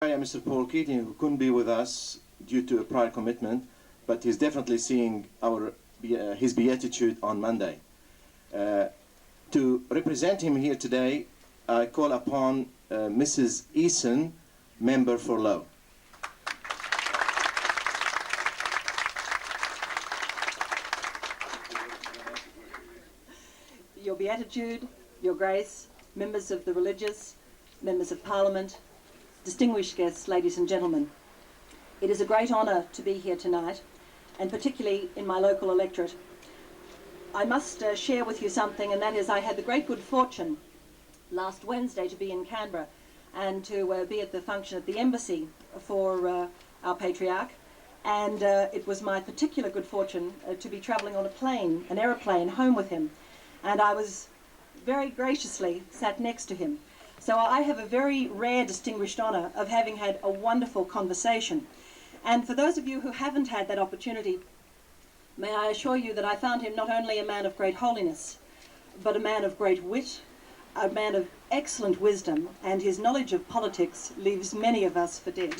Mr. Paul Keating, who couldn't be with us due to a prior commitment, but he's definitely seeing his beatitude on Monday. To represent him here today, I call upon Mrs. Eason, Member for Low. Your Beatitude, Your Grace, members of the Religious, members of Parliament, distinguished guests, ladies and gentlemen. It is a great honour to be here tonight, and particularly in my local electorate. I must share with you something, and that is I had the great good fortune last Wednesday to be in Canberra and to be at the function at the embassy for our Patriarch, and it was my particular good fortune to be travelling on an aeroplane home with him, and I was very graciously sat next to him. So I have a very rare distinguished honour of having had a wonderful conversation. And for those of you who haven't had that opportunity, may I assure you that I found him not only a man of great holiness, but a man of great wit, a man of excellent wisdom, and his knowledge of politics leaves many of us for dead.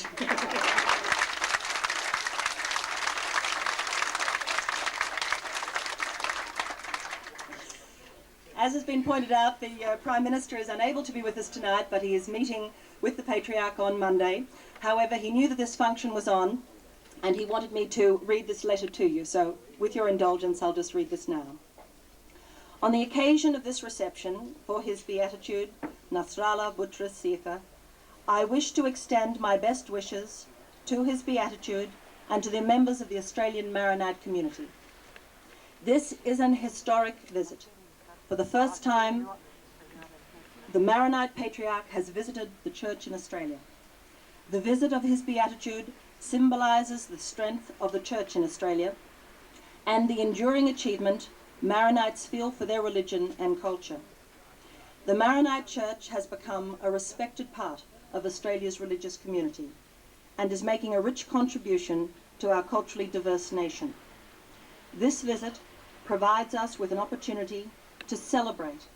As has been pointed out, the Prime Minister is unable to be with us tonight, but he is meeting with the Patriarch on Monday. However, he knew that this function was on, and he wanted me to read this letter to you. So, with your indulgence, I'll just read this now. On the occasion of this reception for His Beatitude, Nasrallah Boutros Sfeir, I wish to extend my best wishes to His Beatitude and to the members of the Australian Maronite community. This is an historic visit. For the first time, the Maronite Patriarch has visited the Church in Australia. The visit of His Beatitude symbolises the strength of the Church in Australia and the enduring achievement Maronites feel for their religion and culture. The Maronite Church has become a respected part of Australia's religious community and is making a rich contribution to our culturally diverse nation. This visit provides us with an opportunity to celebrate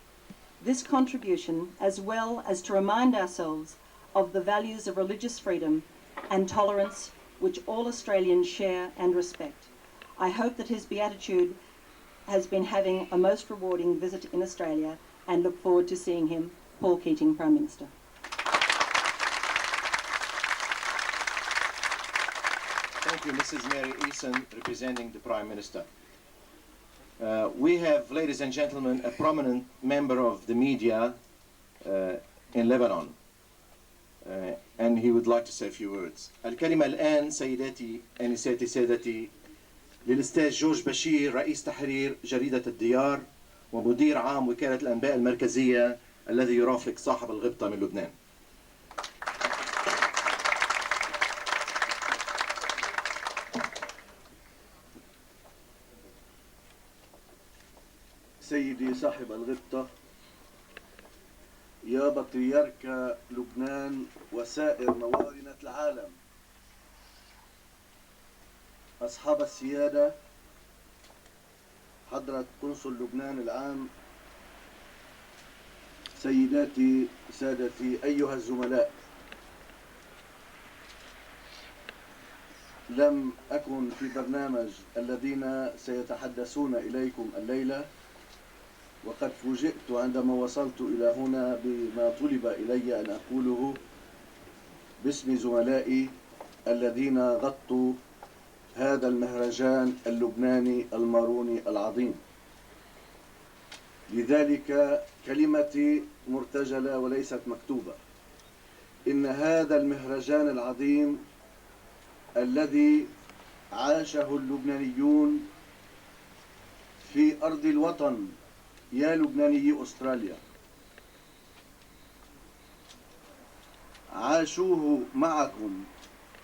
this contribution, as well as to remind ourselves of the values of religious freedom and tolerance which all Australians share and respect. I hope that His Beatitude has been having a most rewarding visit in Australia and look forward to seeing him. Paul Keating, Prime Minister. Thank you, Mrs. Mary Eason, representing the Prime Minister. We have, ladies and gentlemen, a prominent member of the media in Lebanon, and he would like to say a few words. الكلمة الآن سيداتي آنساتي سادتي للأستاذ جورج بشير، رئيس تحرير جريدة الديار ومدير عام وكالة الأنباء المركزية الذي يرافق صاحب الغبطة من لبنان. سيدي صاحب الغبطة، يا بطريرك لبنان وسائر موارنة العالم، أصحاب السيادة، حضرة قنصل لبنان العام، سيداتي سادتي أيها الزملاء، لم أكن في برنامج الذين سيتحدثون إليكم الليلة، وقد فوجئت عندما وصلت إلى هنا بما طلب إلي أن أقوله باسم زملائي الذين غطوا هذا المهرجان اللبناني الماروني العظيم. لذلك كلمتي مرتجلة وليست مكتوبة. إن هذا المهرجان العظيم الذي عاشه اللبنانيون في أرض الوطن، يا لبناني أستراليا، عاشوه معكم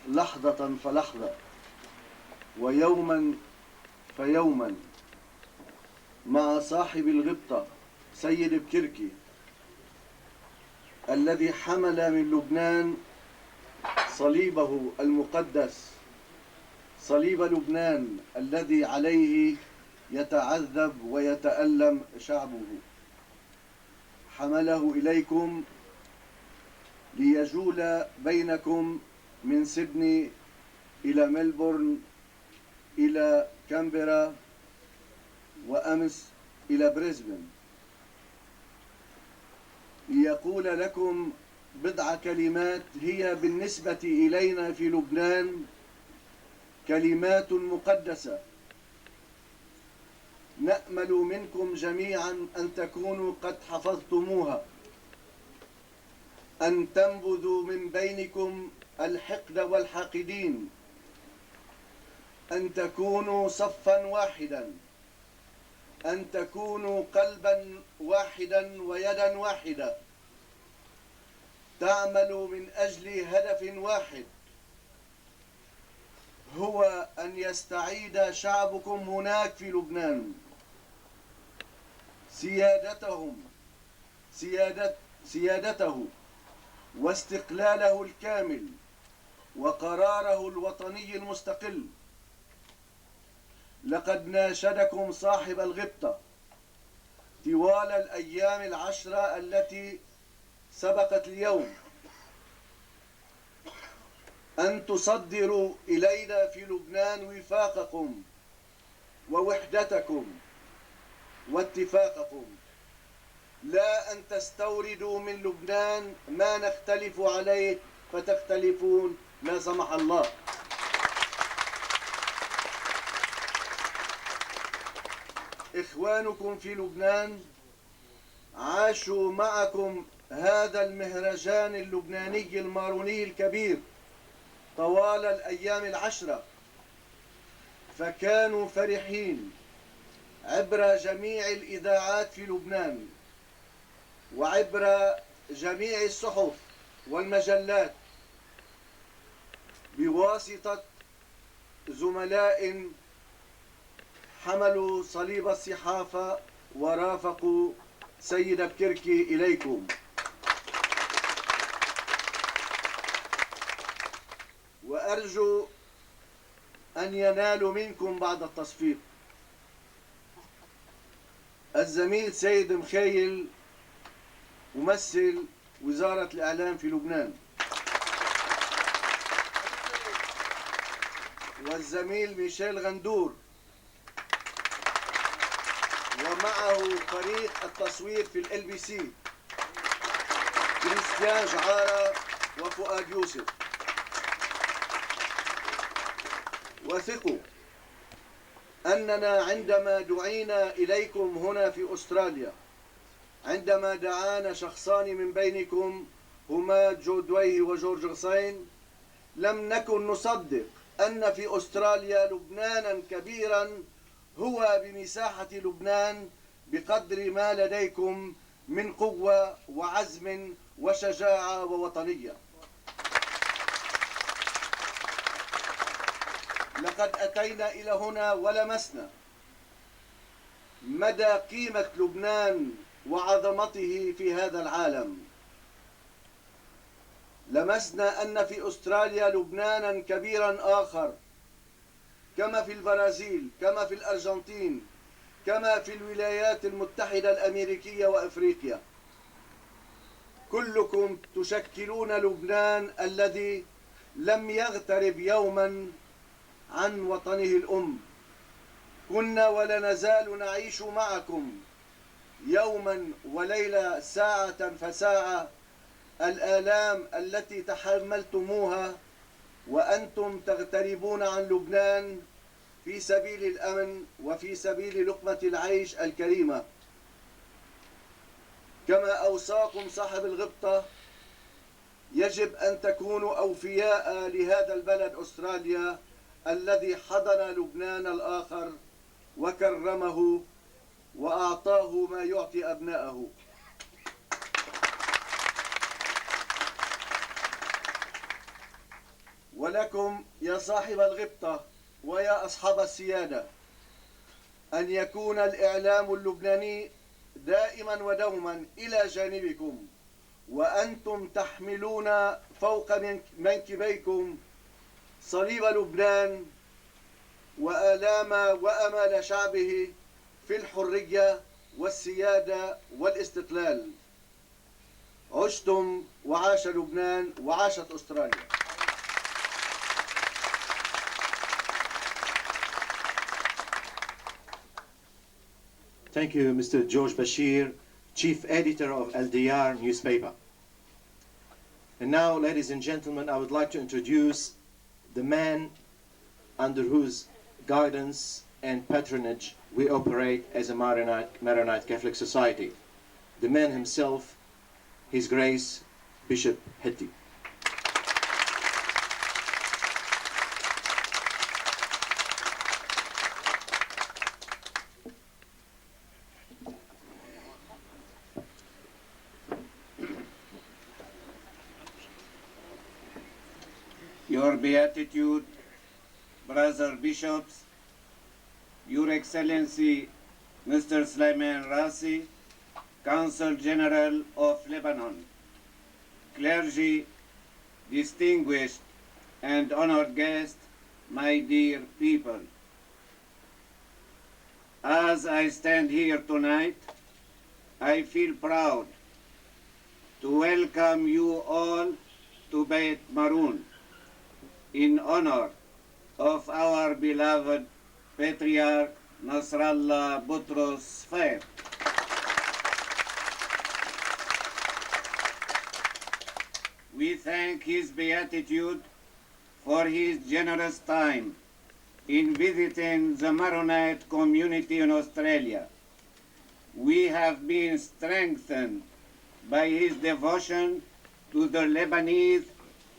لحظة فلحظة ويوما فيوما مع صاحب الغبطة سيد بكركي الذي حمل من لبنان صليبه المقدس، صليب لبنان الذي عليه يتعذب ويتألم شعبه، حمله إليكم ليجول بينكم من سيدني إلى ملبورن إلى كامبرا وأمس إلى بريسبن، ليقول لكم بضع كلمات هي بالنسبة إلينا في لبنان كلمات مقدسة. نأمل منكم جميعا أن تكونوا قد حفظتموها، أن تنبذوا من بينكم الحقد والحاقدين، أن تكونوا صفا واحدا، أن تكونوا قلبا واحدا ويدا واحدة، تعملوا من أجل هدف واحد، هو أن يستعيد شعبكم هناك في لبنان سيادته واستقلاله الكامل وقراره الوطني المستقل. لقد ناشدكم صاحب الغبطة طوال الأيام العشرة التي سبقت اليوم أن تصدروا إلينا في لبنان وفاقكم ووحدتكم واتفاقكم، لا أن تستوردوا من لبنان ما نختلف عليه فتختلفون لا سمح الله. إخوانكم في لبنان عاشوا معكم هذا المهرجان اللبناني الماروني الكبير طوال الأيام العشرة، فكانوا فرحين عبر جميع الإذاعات في لبنان وعبر جميع الصحف والمجلات بواسطة زملاء حملوا صليب الصحافة ورافقوا سيد الكركي إليكم. وأرجو أن ينالوا منكم بعد التصفيق. الزميل سيد مخيل ممثل وزارة الإعلام في لبنان، والزميل ميشيل غندور، ومعه فريق التصوير في LBC كريستيان جعارة وفؤاد يوسف. وثقوا أننا عندما دعينا إليكم هنا في أستراليا، عندما دعانا شخصان من بينكم هما جو دويه وجورج غصين، لم نكن نصدق أن في أستراليا لبنانا كبيرا هو بمساحة لبنان بقدر ما لديكم من قوة وعزم وشجاعة ووطنية. لقد أتينا إلى هنا ولمسنا مدى قيمة لبنان وعظمته في هذا العالم. لمسنا أن في أستراليا لبنانا كبيرا آخر، كما في البرازيل، كما في الأرجنتين، كما في الولايات المتحدة الأمريكية وأفريقيا. كلكم تشكلون لبنان الذي لم يغترب يوما عن وطنه الأم. كنا ولا نزال نعيش معكم يوما وليلة، ساعة فساعة، الآلام التي تحملتموها وأنتم تغتربون عن لبنان في سبيل الأمن وفي سبيل لقمة العيش الكريمة. كما أوصاكم صاحب الغبطة، يجب أن تكونوا أوفياء لهذا البلد أستراليا الذي حضن لبنان الآخر وكرمه وأعطاه ما يعطي أبنائه. ولكم يا صاحب الغبطة ويا أصحاب السيادة أن يكون الإعلام اللبناني دائما ودوما إلى جانبكم، وأنتم تحملون فوق منكبيكم صليب لبنان وآلام وأمل شعبه في الحرية والسيادة والاستقلال. عشتم وعاش لبنان وعاشت أستراليا. Thank you, Mr. George Bashir, Chief Editor of LDR newspaper. And now, ladies and gentlemen, I would like to introduce the man under whose guidance and patronage we operate as a Maronite Catholic Society. The man himself, His Grace, Bishop Hetty. Your Beatitude, Brother Bishops, Your Excellency, Mr. Sulaiman Rasi, Consul General of Lebanon, Clergy, distinguished and honored guests, my dear people. As I stand here tonight, I feel proud to welcome you all to Beit Maroon, in honor of our beloved Patriarch Nasrallah Butros Sfeir. We thank His Beatitude for his generous time in visiting the Maronite community in Australia. We have been strengthened by his devotion to the Lebanese,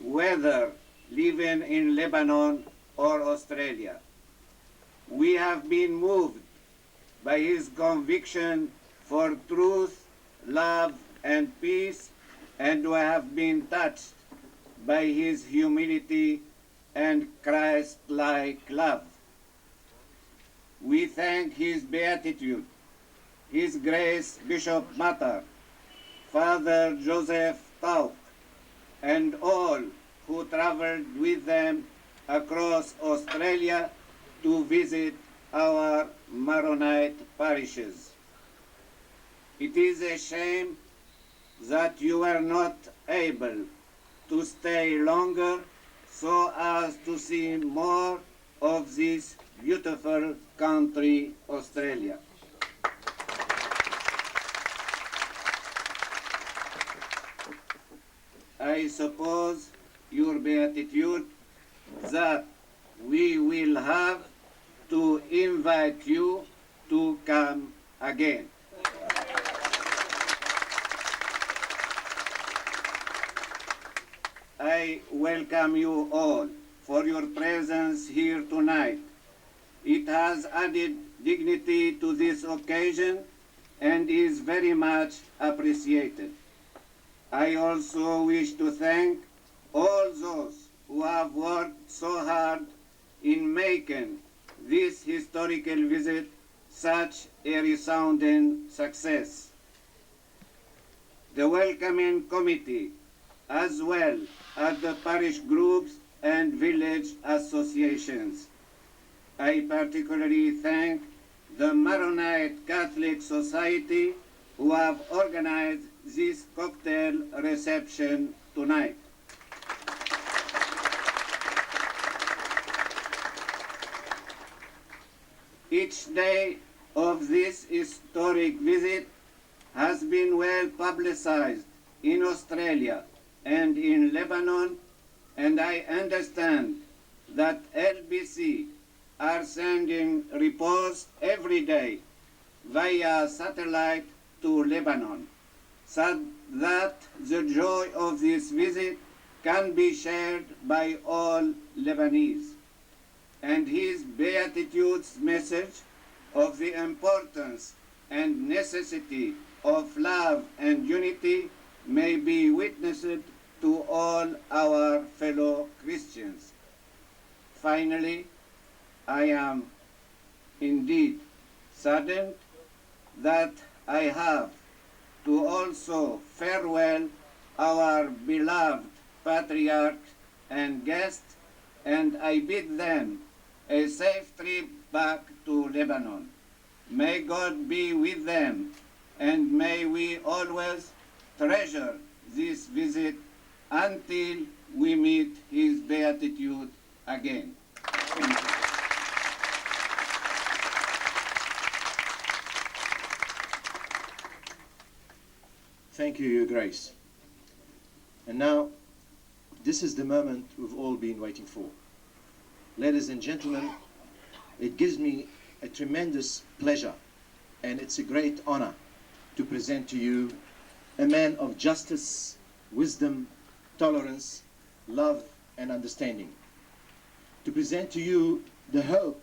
whether living in Lebanon or Australia. We have been moved by his conviction for truth, love, and peace, and we have been touched by his humility and Christ-like love. We thank His Beatitude, His Grace Bishop Matar, Father Joseph Tauk, and all who traveled with them across Australia to visit our Maronite parishes. It is a shame that you were not able to stay longer so as to see more of this beautiful country, Australia. I suppose, Your Beatitude, that we will have to invite you to come again. I welcome you all for your presence here tonight. It has added dignity to this occasion and is very much appreciated. I also wish to thank all those who have worked so hard in making this historical visit such a resounding success. The welcoming committee, as well as the parish groups and village associations. I particularly thank the Maronite Catholic Society who have organized this cocktail reception tonight. Each day of this historic visit has been well publicized in Australia and in Lebanon, and I understand that LBC are sending reports every day via satellite to Lebanon, so that the joy of this visit can be shared by all Lebanese. And His Beatitude's message of the importance and necessity of love and unity may be witnessed to all our fellow Christians. Finally, I am indeed saddened that I have to also farewell our beloved Patriarch and guest, and I bid them a safe trip back to Lebanon. May God be with them, and may we always treasure this visit until we meet his beatitude again. Thank you. Thank you, Your Grace. And now, this is the moment we've all been waiting for. Ladies and gentlemen, it gives me a tremendous pleasure and it's a great honor to present to you a man of justice, wisdom, tolerance, love, and understanding. To present to you the hope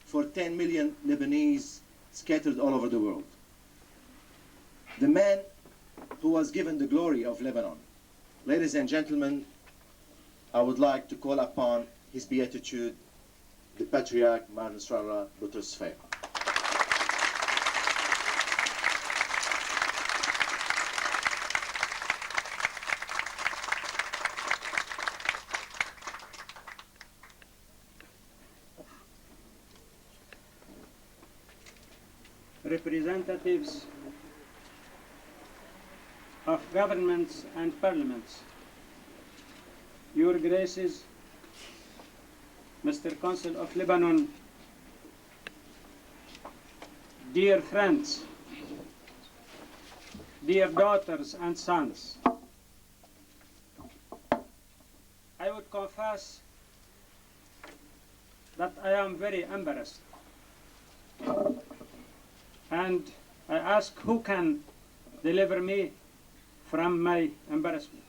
for 10 million Lebanese scattered all over the world. The man who was given the glory of Lebanon. Ladies and gentlemen, I would like to call upon His Beatitude, the Patriarch Maronite Cardinal Sfeir. Representatives of governments and parliaments, Your Graces, Mr. Consul of Lebanon, dear friends, dear daughters and sons, I would confess that I am very embarrassed, and I ask who can deliver me from my embarrassment.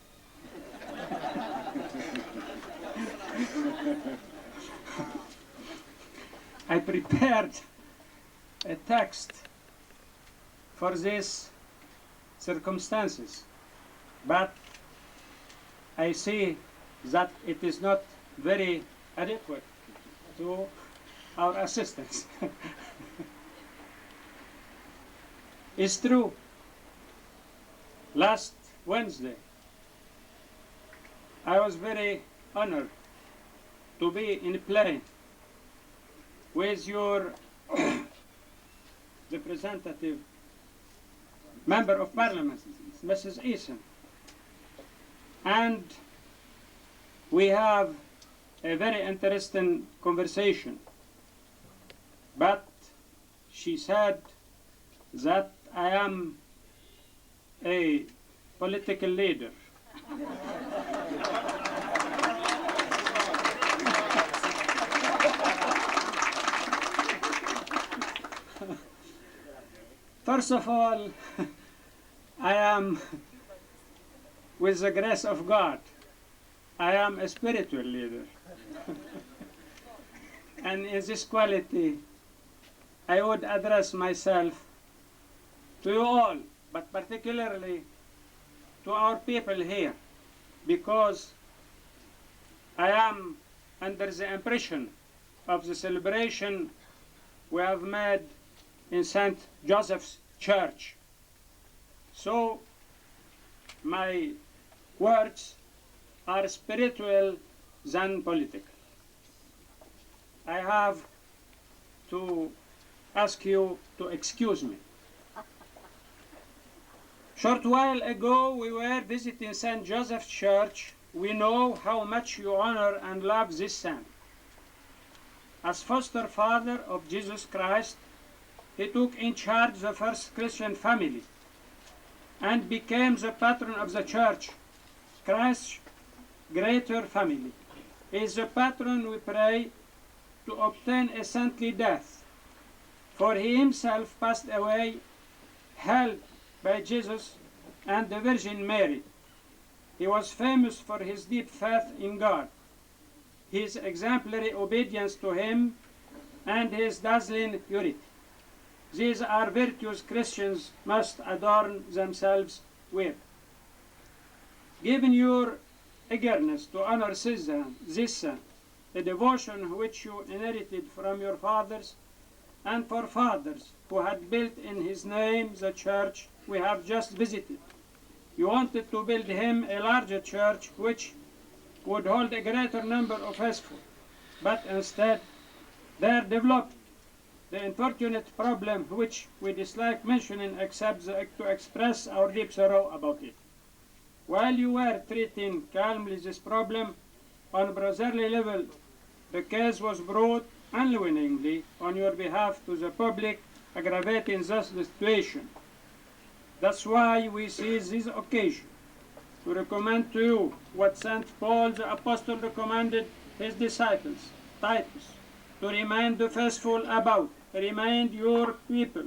I prepared a text for these circumstances, but I see that it is not very adequate to our assistance. It's true. Last Wednesday, I was very honored to be in a plane with your representative, Member of Parliament, Mrs. Eason. And we have a very interesting conversation. But she said that I am a political leader. First of all, I am, with the grace of God, I am a spiritual leader. And in this quality, I would address myself to you all, but particularly to our people here, because I am under the impression of the celebration we have made in St. Joseph's Church. So my words are spiritual than political. I have to ask you to excuse me. Short while ago, we were visiting St. Joseph's Church. We know how much you honor and love this saint. As foster father of Jesus Christ, he took in charge the first Christian family and became the patron of the church, Christ's greater family. He is the patron, we pray, to obtain a saintly death, for he himself passed away, held by Jesus and the Virgin Mary. He was famous for his deep faith in God, his exemplary obedience to him, and his dazzling purity. These are virtues Christians must adorn themselves with. Given your eagerness to honor this saint, a devotion which you inherited from your fathers and forefathers who had built in his name the church we have just visited, you wanted to build him a larger church which would hold a greater number of faithful, but instead there developed the unfortunate problem which we dislike mentioning except to express our deep sorrow about it. While you were treating calmly this problem on brotherly level, the case was brought unwillingly on your behalf to the public, aggravating thus the situation. That's why we seize this occasion to recommend to you what St. Paul the Apostle recommended his disciples, Titus, to remind the faithful about, remind your people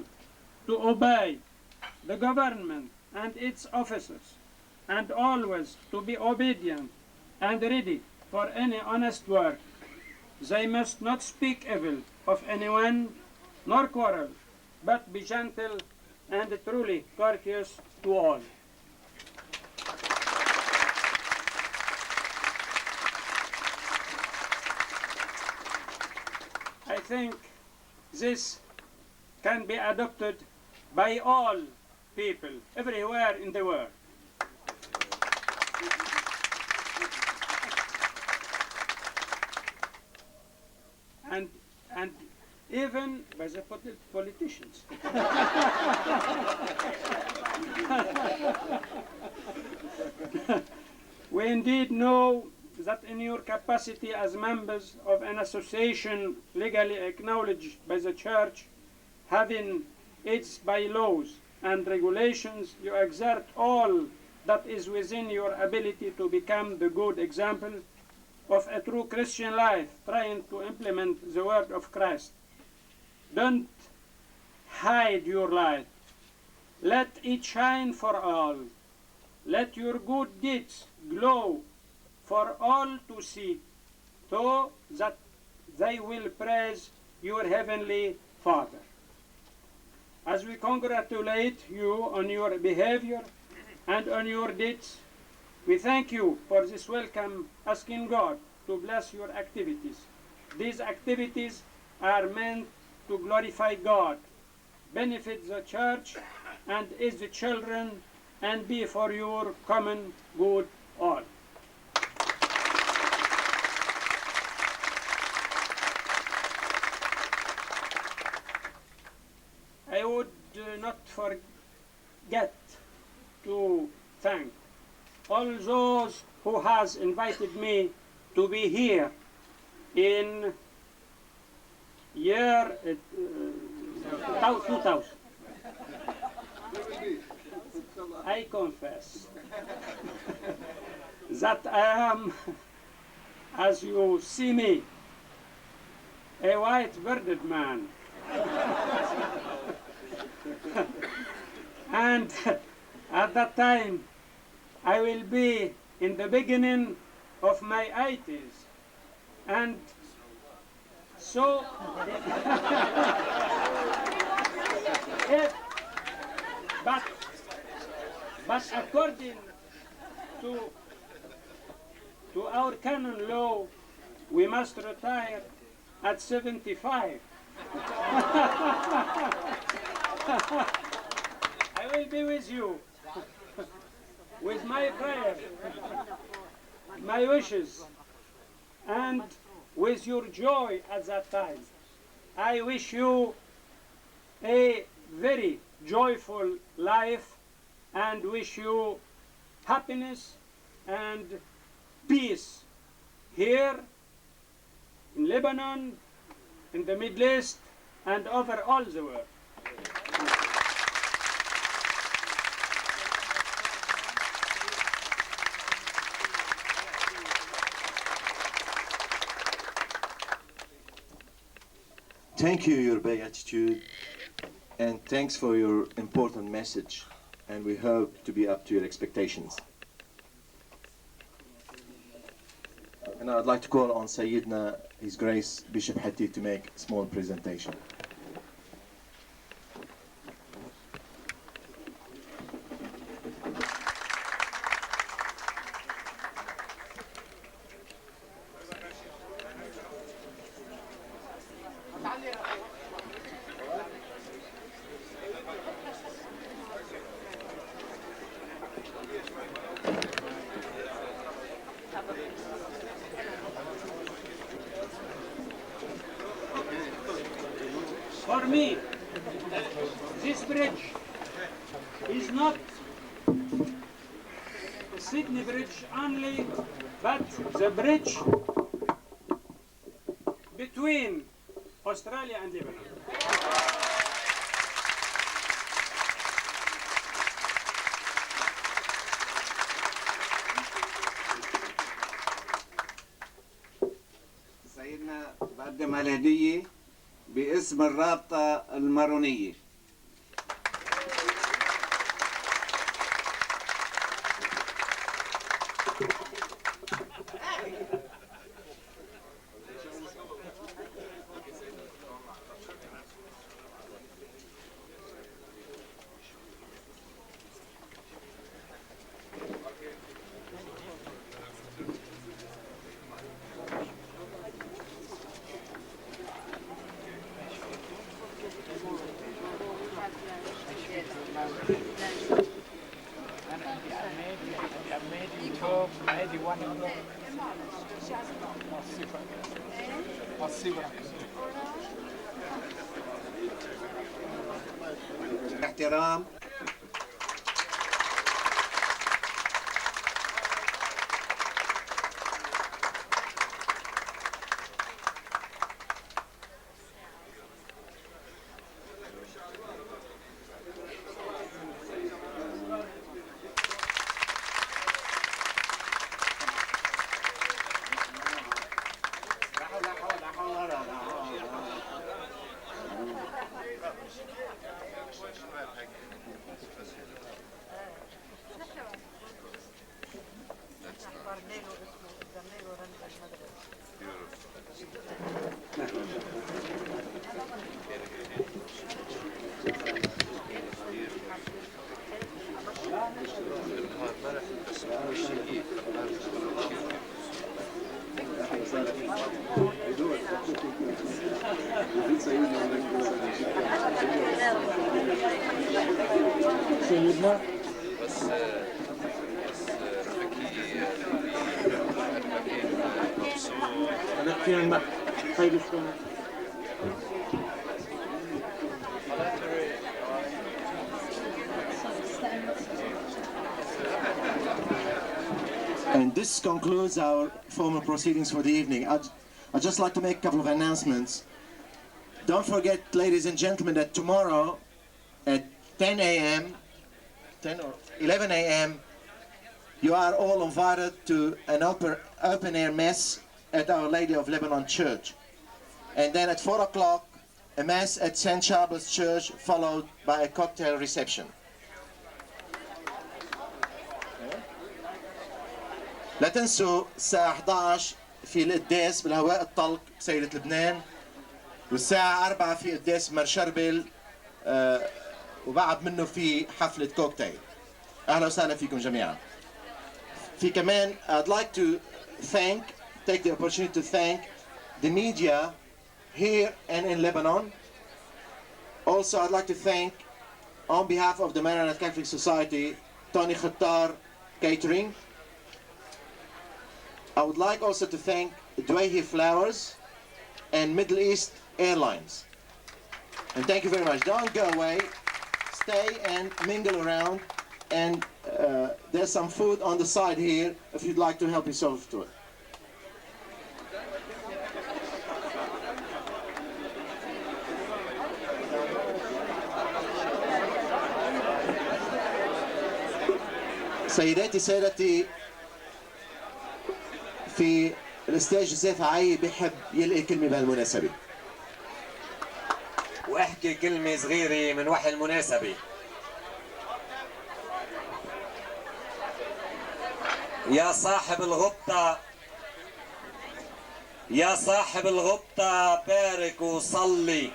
to obey the government and its officers, and always to be obedient and ready for any honest work. They must not speak evil of anyone, nor quarrel, but be gentle and truly courteous to all. I think this can be adopted by all people everywhere in the world. And even by the politicians. We indeed know that in your capacity as members of an association legally acknowledged by the Church, having its bylaws and regulations, you exert all that is within your ability to become the good example of a true Christian life, trying to implement the word of Christ. Don't hide your light. Let it shine for all. Let your good deeds glow for all to see, so that they will praise your heavenly Father. As we congratulate you on your behavior and on your deeds, we thank you for this welcome, asking God to bless your activities. These activities are meant to glorify God, benefit the Church and its children, and be for your common good all. I would not forget to thank all those who has invited me to be here in year 2000. I confess that I am, as you see me, a white-bearded man. And at that time, I will be in the beginning of my 80s. And so, but according to our canon law, we must retire at 75. I will be with you, with my prayers, my wishes, and with your joy at that time. I wish you a very joyful life and wish you happiness and peace here in Lebanon, in the Middle East, and over all the world. Thank you, Your Beatitude, and thanks for your important message, and we hope to be up to your expectations. And I'd like to call on Sayyidina, His Grace Bishop Hatti, to make a small presentation. For me, this bridge is not Sydney Bridge only, but the bridge between Australia and Lebanon. سيدنا بقدم الهدية باسم الرابطة المارونية. احترام. سيدنا And this concludes our formal proceedings for the evening. I'd just like to make a couple of announcements. Don't forget, ladies and gentlemen, that tomorrow at 10 a.m., 10 or 11 a.m., you are all invited to an open-air mass at Our Lady of Lebanon Church. And then at 4 o'clock, a mass at St. Charles Church, followed by a cocktail reception. لا تنسوا الساعة 11 في القداس بالهواء الطلق بسيدة لبنان، والساعة 4 في قداس مرشربل، وبعد منه في حفلة كوكتيل. أهلا وسهلا فيكم جميعا. في كمان I'd like to take the opportunity to thank the media here and in Lebanon. Also I'd like to thank, on behalf of the Maronite Catholic Society, Tony Khattar Catering. I would like also to thank Dwayhe Flowers and Middle East Airlines. And thank you very much. Don't go away. Stay and mingle around. And there's some food on the side here if you'd like to help yourself to it. سيداتي سادتي، في الاستاذ جوزيف عاي بيحب يلقي كلمة بهالمناسبة. واحكي كلمة صغيرة من وحي المناسبة. يا صاحب الغبطة، يا صاحب الغبطة بارك وصلي.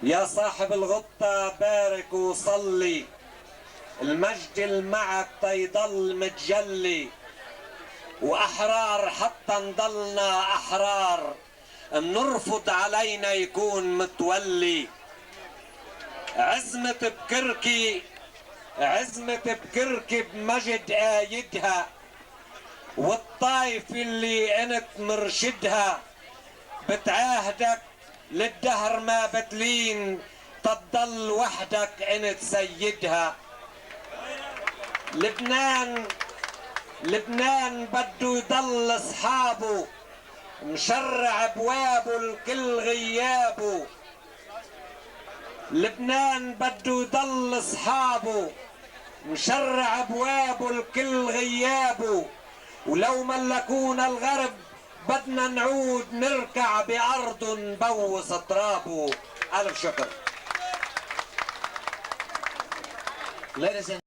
يا صاحب الغبطة بارك وصلي، المجد المعك تيضل متجلي، وأحرار حتى نضلنا أحرار، منرفض علينا يكون متولي. عزمة بكركي، عزمة بكركي بمجد آيدها، والطايف اللي انت مرشدها، بتعاهدك للدهر ما بتلين، تضل وحدك انت سيدها. لبنان بده يضل اصحابه، مشرع ابوابه الكل غيابه. لبنان بده يضل اصحابه، مشرع ابوابه الكل غيابه. ولو ملكونا الغرب بدنا نعود نركع بأرض نبوس ترابه. ألف شكر. Ladies and